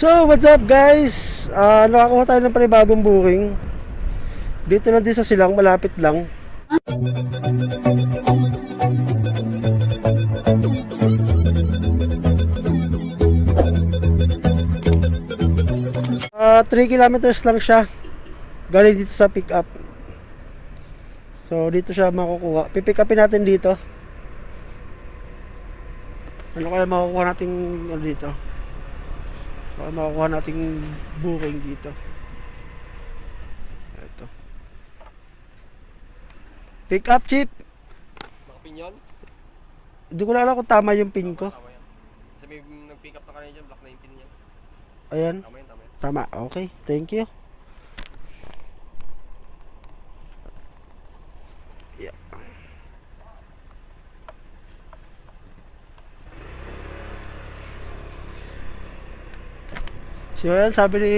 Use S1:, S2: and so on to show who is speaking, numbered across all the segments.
S1: So, what's up guys? Nakakuha tayo ng panibagong booking. Dito lang din sa Silang, malapit lang. Ah, 3 kilometers lang siya. Galing dito sa pick up. So, dito siya makukuha. Pipick upin natin dito. Ano kaya makukuha nating dito? Baka makukuha nating booking dito. Ito. Pick up, Chip.
S2: Nakapin yun?
S1: Hindi ko lang alam kung tama yung pin ko.
S2: Tama yan. Kasi may nag-pick up na kanina dyan, black na yung pin niya.
S1: Ayan.
S2: Tama yan, tama yan.
S1: Tama. Okay. Thank you. Yeah. So yan, sabi ni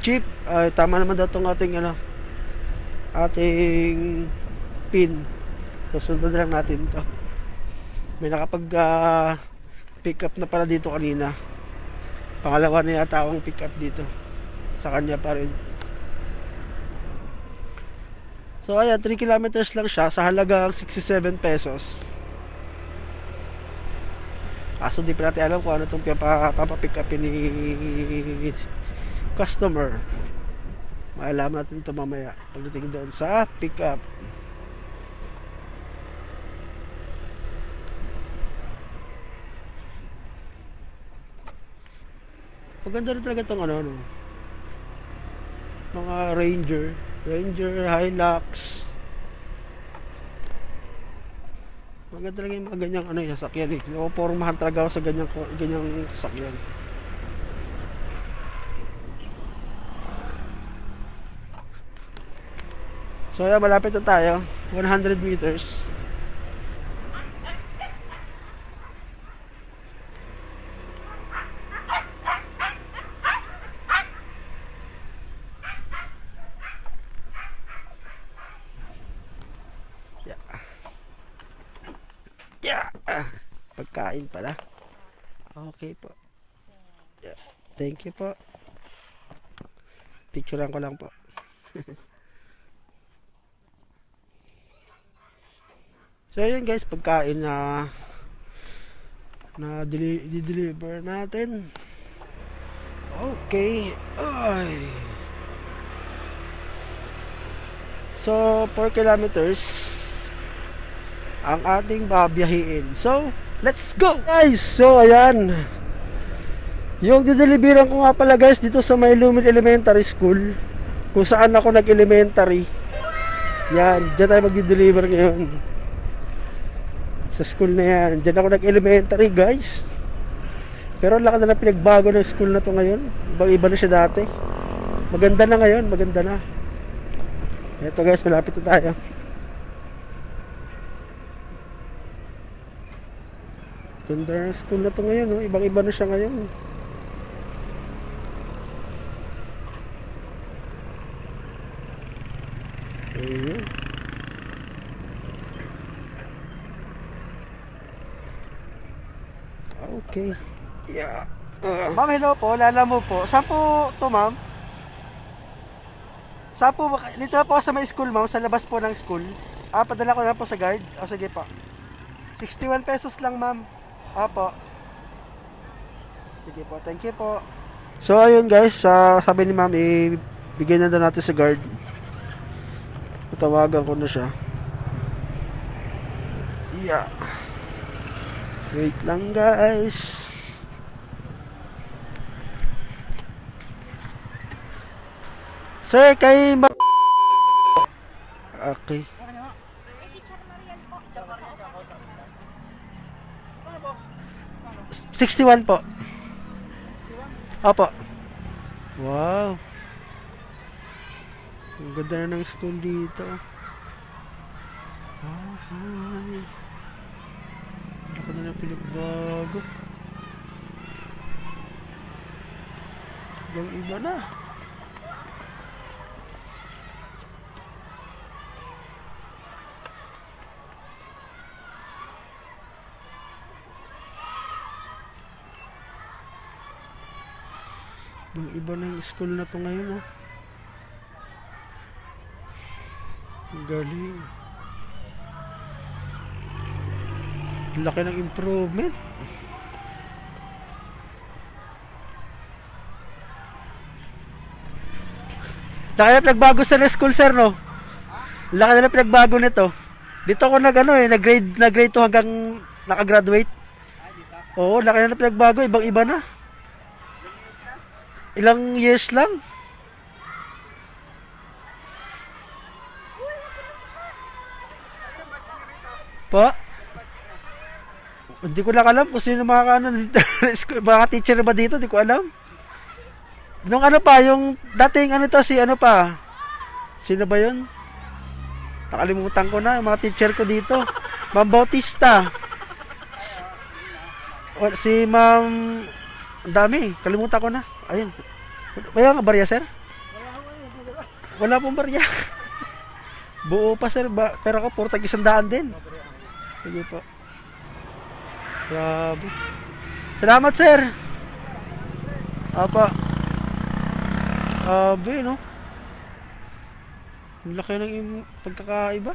S1: Chief, tama naman daw itong ating ating pin. So sundan lang natin to. May nakapag pick up na pala dito kanina. Pangalawa na yata akong pick up dito. Sa kanya pa rin. So ayan, 3 kilometers lang siya sa halagang 67 pesos. Kaso di pa natin alam kung ano itong papapick upin ni customer. Maalaman natin ito mamaya pagdating doon sa pick up. Maganda rin talaga itong mga Ranger, Hilux. Maganda lang yung mga ganyang sasakyan eh. Napopormahan talaga ako sa ganyang sasakyan. So ayan, malapit na tayo. 100 meters. Pagkain pala. Okay po. Yeah. Thank you po. Picturean ko lang po. So yun guys, pagkain na di-deliver natin. Okay. Ay. So 4 kilometers ang ating babiyahiin. So let's go guys! So ayan, yung dideliveran ko nga pala guys dito sa Maylumin Elementary School, kung saan ako nag-elementary. Yan, dyan tayo mag-deliver ngayon. Sa school na yan, dyan ako nag-elementary guys. Pero ang laki na pinagbago ng school na to ngayon. Ibang iba na siya dati. Maganda na ngayon, maganda na. Eto guys, malapit na tayo. Ganda ng school na to ngayon, no? Ibang iba na siya ngayon. Ayun. Okay. Yeah. Ma'am, hello po. Lala mo po. Saan po to, ma'am? Saan po? Dito na po sa may school, ma'am. Sa labas po ng school. Padala ko na po sa guard. O, sige po. 61 pesos lang, ma'am. Opo. Sige po, thank you po. So ayun guys, sabi ni ma'am, bigay na daw natin sa guard. Tawagan ko na siya. Yeah. Wait lang guys. Sir, kay okay. 61 po. Opo. Wow. Ang ganda na ng school dito. Hi. Laki na ng pinagbago. Ibang iba na. Iba na yung school na to ngayon, oh. Ang galing. Laki ng improvement. Laki na pinagbago sa school, sir, no? Laki na pinagbago nito. Dito ako nag-grade 2 hanggang nakagraduate. Oo, laki na pinagbago, ibang-iba na. Ilang years lang. Pa? Hindi ko lang alam kung sino makakaano dito. Mga teacher ba dito? Hindi ko alam. Nung ano pa, yung dating ano to, si ano pa. Sino ba yun? Nakalimutan ko na, yung mga teacher ko dito. Ma'am Bautista. Si Ma'am... Ang dami, kalimutan ko na. Ayun. May nga barya, sir? Wala pong barya. Buo pa, sir. Pero ako, puro tag-100 din. Sige po. Grabe. Salamat, sir. Apa. Grabe, no? Ang laki ng pagkakaiba.